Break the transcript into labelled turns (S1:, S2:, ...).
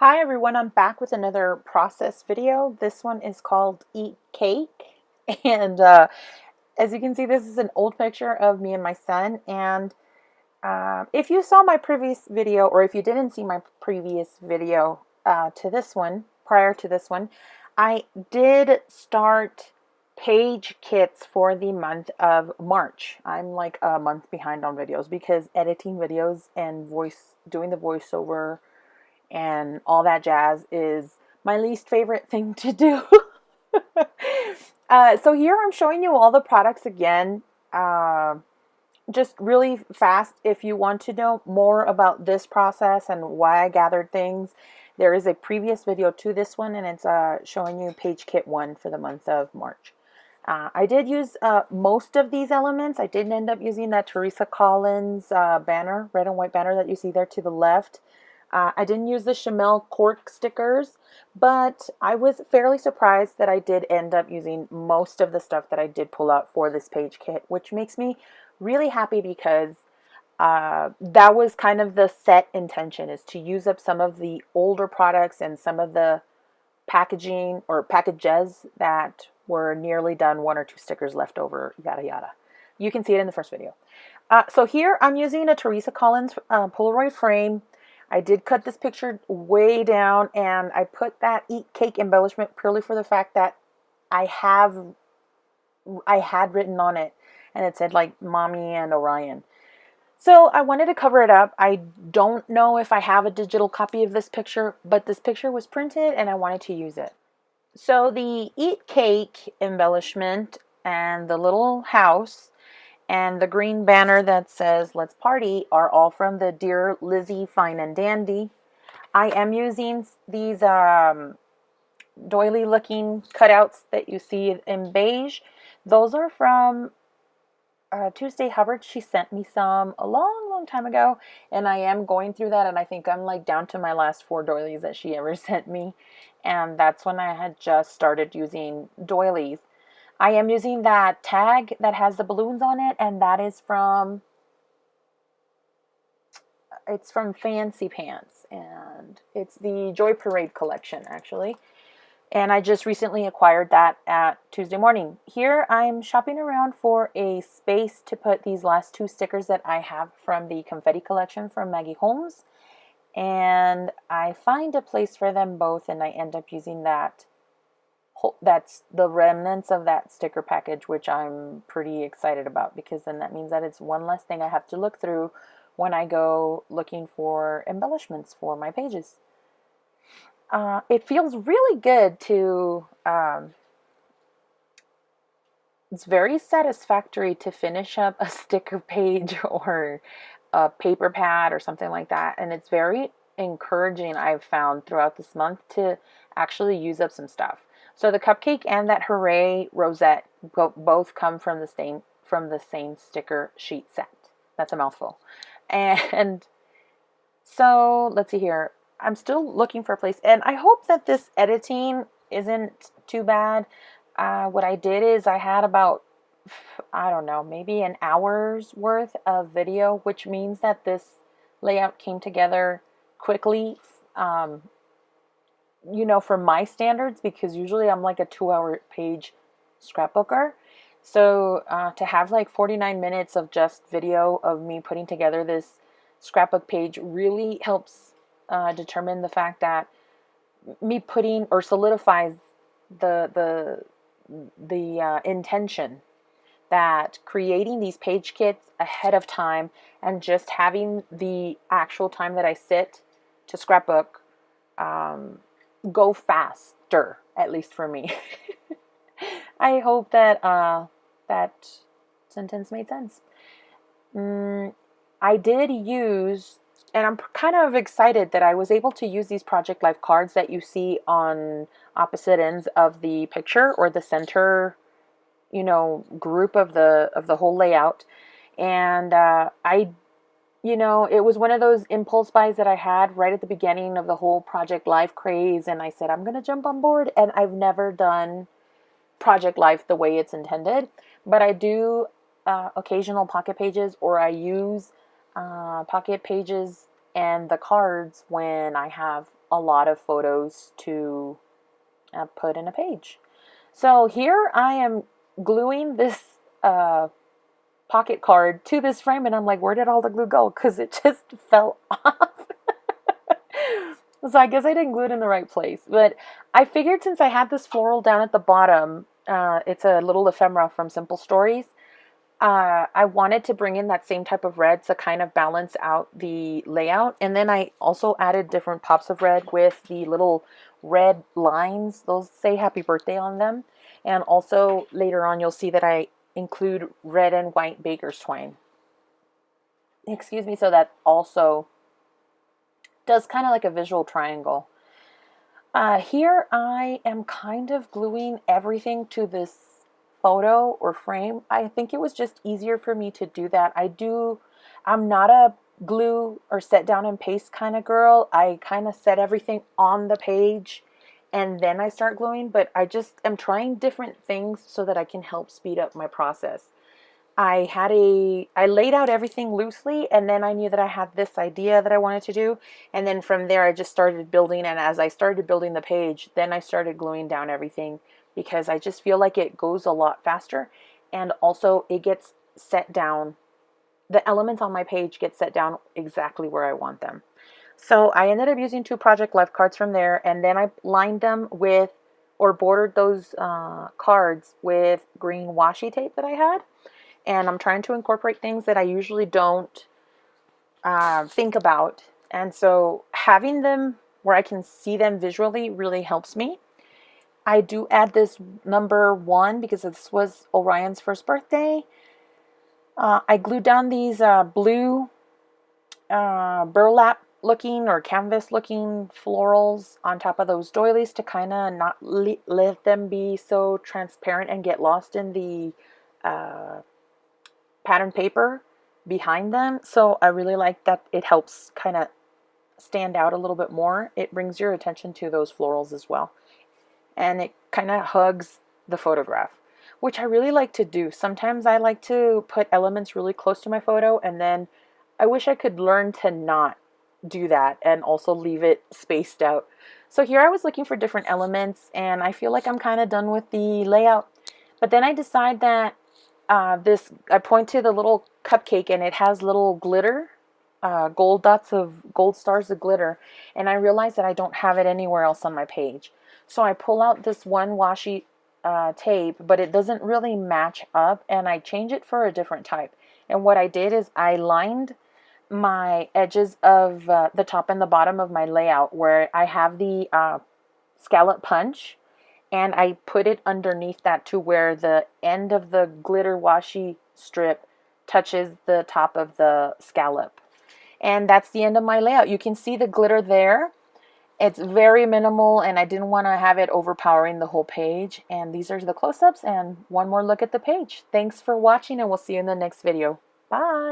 S1: Hi everyone, I'm back with another process video. This one is called Eat Cake. And as you can see, this is an old picture of me and my son. And if you saw my previous video, or if you didn't see my previous video to this one, prior to this one, I did start page kits for the month of March. I'm like a month behind on videos because editing videos and doing the voiceover and all that jazz is my least favorite thing to do. So here I'm showing you all the products again, just really fast. If you want to know more about this process and why I gathered things, there is a previous video to this one, and it's showing you page kit 1 for the month of March. I did use most of these elements. I didn't end up using that Teresa Collins banner, red and white banner that you see there to the left. I didn't use the Chamel cork stickers, but I was fairly surprised that I did end up using most of the stuff that I did pull out for this page kit, which makes me really happy because that was kind of the set intention, is to use up some of the older products and some of the packaging or packages that were nearly done, 1 or 2 stickers left over, yada yada. You can see it in the first video. So here I'm using a Teresa Collins Polaroid frame. I did cut this picture way down, and I put that Eat Cake embellishment purely for the fact that I had written on it, and it said like Mommy and Orion. So I wanted to cover it up. I don't know if I have a digital copy of this picture, but this picture was printed and I wanted to use it. So the Eat Cake embellishment and the little house and the green banner that says "Let's Party" are all from the Dear Lizzie Fine and Dandy. I am using these doily looking cutouts that you see in beige. Those are from Tuesday Hubbard. She sent me some a long time ago, and I am going through that, and I think I'm like down to my last 4 doilies that she ever sent me, and that's when I had just started using doilies. I am using that tag that has the balloons on it, and that is it's from Fancy Pants, and it's the Joy Parade collection, actually. And I just recently acquired that at Tuesday Morning. Here I'm shopping around for a space to put these last 2 stickers that I have from the confetti collection from Maggie Holmes. And I find a place for them both, and I end up using that's the remnants of that sticker package, which I'm pretty excited about, because then that means that it's one less thing I have to look through when I go looking for embellishments for my pages. It feels really good to, it's very satisfactory to finish up a sticker page or a paper pad or something like that. And it's very encouraging, I've found, throughout this month to actually use up some stuff. So the cupcake and that Hooray rosette both come from the same sticker sheet set. That's a mouthful. And so let's see here. I'm still looking for a place, and I hope that this editing isn't too bad. What I did is I had about, I don't know, maybe an hour's worth of video, which means that this layout came together quickly, for my standards, because usually I'm like a 2-hour page scrapbooker. So to have like 49 minutes of just video of me putting together this scrapbook page really helps determine the fact that me putting, or solidifies the intention that creating these page kits ahead of time and just having the actual time that I sit to scrapbook go faster, at least for me. I hope that that sentence made sense. I did use, and I'm kind of excited that I was able to use these Project Life cards that you see on opposite ends of the picture, or the center, group of the whole layout. And it was one of those impulse buys that I had right at the beginning of the whole Project Life craze, and I said, I'm going to jump on board. And I've never done Project Life the way it's intended, but I do occasional pocket pages, or I use pocket pages and the cards when I have a lot of photos to put in a page. So here I am gluing this pocket card to this frame, and I'm like, where did all the glue go? Because it just fell off. So I guess I didn't glue it in the right place. But I figured since I had this floral down at the bottom, it's a little ephemera from Simple Stories, I wanted to bring in that same type of red to kind of balance out the layout. And then I also added different pops of red with the little red lines. Those say happy birthday on them. And also later on you'll see that I include red and white baker's twine. Excuse me, so that also does kind of like a visual triangle. Here I am kind of gluing everything to this photo or frame. I think it was just easier for me to do that. I'm not a glue or set down and paste kind of girl. I kind of set everything on the page and then I start gluing, but I just am trying different things so that I can help speed up my process. I laid out everything loosely, and then I knew that I had this idea that I wanted to do, and then from there I just started building, and as I started building the page, then I started gluing down everything because I just feel like it goes a lot faster, and also it gets set down, the elements on my page get set down exactly where I want them. So I ended up using 2 Project Life cards from there, and then I lined them with, or bordered those cards with green washi tape that I had. And I'm trying to incorporate things that I usually don't think about. And so having them where I can see them visually really helps me. I do add this number 1 because this was Orion's first birthday. I glued down these blue burlap looking or canvas looking florals on top of those doilies to kind of not let them be so transparent and get lost in the pattern paper behind them. So I really like that it helps kind of stand out a little bit more. It brings your attention to those florals as well. And it kind of hugs the photograph, which I really like to do. Sometimes I like to put elements really close to my photo, and then I wish I could learn to not do that and also leave it spaced out. So here I was looking for different elements, and I feel like I'm kind of done with the layout. But then I decide that I point to the little cupcake, and it has little glitter, gold dots of gold stars of glitter, and I realize that I don't have it anywhere else on my page. So I pull out this one washi tape, but it doesn't really match up, and I change it for a different type. And what I did is I lined my edges of the top and the bottom of my layout where I have the scallop punch, and I put it underneath that to where the end of the glitter washi strip touches the top of the scallop. And that's the end of my layout. You can see the glitter there. It's very minimal, and I didn't want to have it overpowering the whole page. And these are the close-ups and one more look at the page. Thanks for watching, and we'll see you in the next video. Bye!